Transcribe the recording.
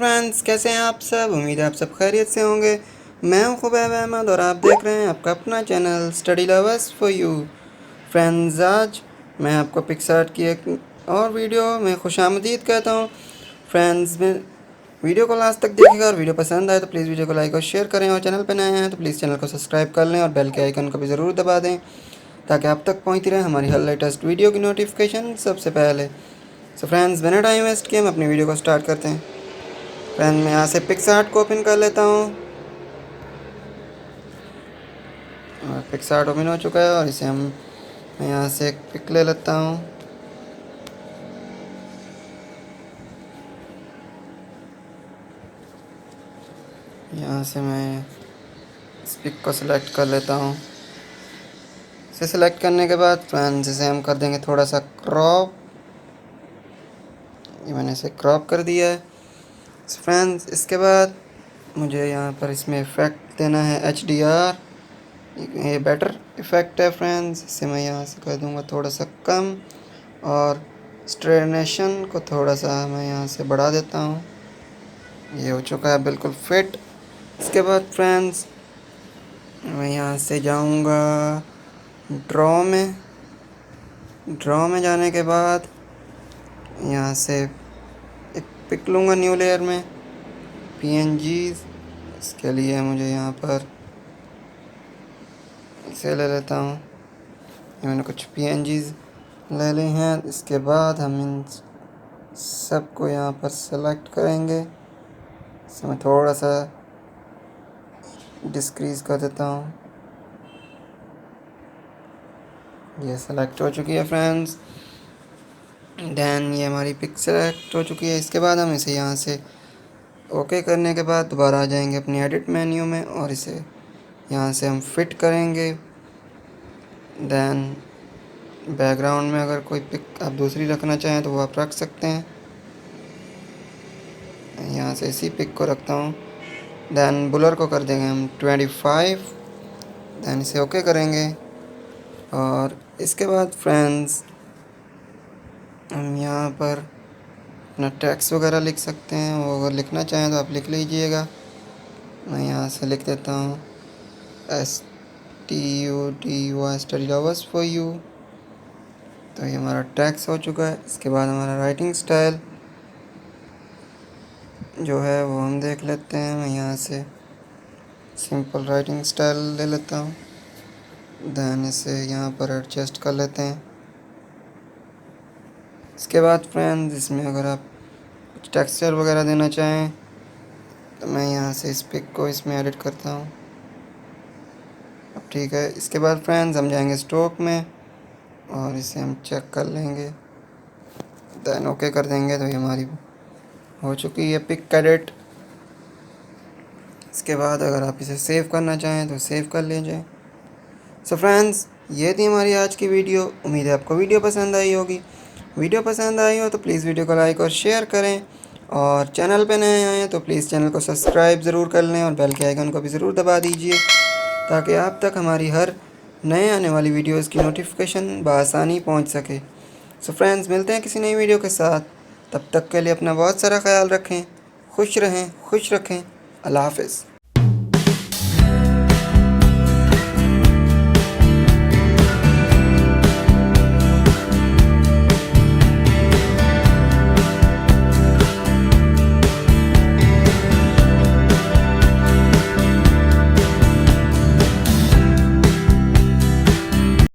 Friends, कैसे हैं आप सब। उम्मीद है आप सब खैरियत से होंगे। मैं हूं खुबैब अहमद और आप देख रहे हैं आपका अपना channel study lovers for you. Friends, आज मैं आपको पिक्सार्ट की एक और वीडियो में खुशामदीद कहता हूं। फ्रेंड्स, में वीडियो को लास्ट तक देखिएगा और वीडियो पसंद आए तो प्लीज़ वीडियो को लाइक और शेयर करें, और चैनल पर नए हैं तो प्लीज़ चैनल को सब्सक्राइब कर लें और बेल के आइकन को भी ज़रूर दबा दें ताकि आप तक पहुँचती रहे हमारी हर लेटेस्ट वीडियो की नोटिफिकेशन सबसे पहले। सो फ्रेंड्स, बिना टाइम वेस्ट किए हम अपनी वीडियो को स्टार्ट करते हैं। फ्रेंड, मैं यहाँ से पिक्सार्ट को ओपन कर लेता हूँ और पिक्सार्ट ओपन हो चुका है और इसे मैं यहाँ से एक पिक ले लेता हूँ। यहाँ से मैं इस पिक को सिलेक्ट कर लेता हूँ। इसे सिलेक्ट करने के बाद फ्रेंड्स इसे हम कर देंगे थोड़ा सा क्रॉप। ये मैंने इसे क्रॉप कर दिया है। फ्रेंड्स, इसके बाद मुझे यहाँ पर इसमें इफ़ेक्ट देना है HDR। ये बेटर इफ़ेक्ट है फ्रेंड्स। इसे मैं यहाँ से कर दूँगा थोड़ा सा कम और स्ट्रेनेशन को थोड़ा सा मैं यहाँ से बढ़ा देता हूँ। ये हो चुका है बिल्कुल फिट। इसके बाद फ्रेंड्स मैं यहाँ से जाऊँगा ड्रॉ में जाने के बाद यहाँ से एक पिक लूँगा न्यू लेयर में PNGs। इसके लिए मुझे यहाँ पर इसे ले लेता हूँ। मैंने कुछ PNGs ले ली हैं। इसके बाद हम इन सबको यहाँ पर सेलेक्ट करेंगे। इसे मैं थोड़ा सा डिस्क्रीज़ कर देता हूँ। ये सेलेक्ट हो चुकी है फ्रेंड्स। देन ये हमारी पिक सेलेक्ट हो चुकी है। इसके बाद हम इसे यहाँ से ओके करने के बाद दोबारा आ जाएंगे अपनी एडिट मेन्यू में और इसे यहाँ से हम फिट करेंगे। देन बैकग्राउंड में अगर कोई पिक आप दूसरी रखना चाहें तो वो आप रख सकते हैं। यहाँ से इसी पिक को रखता हूँ। देन बुलर को कर देंगे हम 25। देन इसे ओके करेंगे और इसके बाद फ्रेंड्स हम यहाँ पर अपना टेक्स्ट वगैरह लिख सकते हैं। वो अगर लिखना चाहें तो आप लिख लीजिएगा। मैं यहाँ से लिख देता हूँ STUDY study lovers for you. तो ये हमारा टेक्स्ट हो चुका है। इसके बाद हमारा राइटिंग स्टाइल जो है वो हम देख लेते हैं। मैं यहाँ से सिंपल राइटिंग स्टाइल ले लेता हूँ। देन इसे यहाँ पर एडजस्ट कर लेते हैं। इसके बाद फ्रेंड्स इसमें अगर आप कुछ टेक्सचर वगैरह देना चाहें तो मैं यहाँ से इस पिक को इसमें एडिट करता हूँ। अब ठीक है। इसके बाद फ्रेंड्स हम जाएंगे स्ट्रोक में और इसे हम चेक कर लेंगे। देन ओके कर देंगे तो ये हमारी हो चुकी है पिक एडिट। इसके बाद अगर आप इसे सेव करना चाहें तो सेव कर लीजिए। सो फ्रेंड्स, ये थी हमारी आज की वीडियो। उम्मीद है आपको वीडियो पसंद आई होगी। वीडियो पसंद आई हो तो प्लीज़ वीडियो को लाइक और शेयर करें, और चैनल पे नए आए हैं तो प्लीज़ चैनल को सब्सक्राइब ज़रूर कर लें और बेल के आइकन को भी ज़रूर दबा दीजिए ताकि आप तक हमारी हर नए आने वाली वीडियोज़ की नोटिफिकेशन बआसानी पहुँच सके। सो फ्रेंड्स, मिलते हैं किसी नई वीडियो के साथ। तब तक के लिए अपना बहुत सारा ख्याल रखें, खुश रहें, खुश रखें। अल्लाह हाफ़िज़।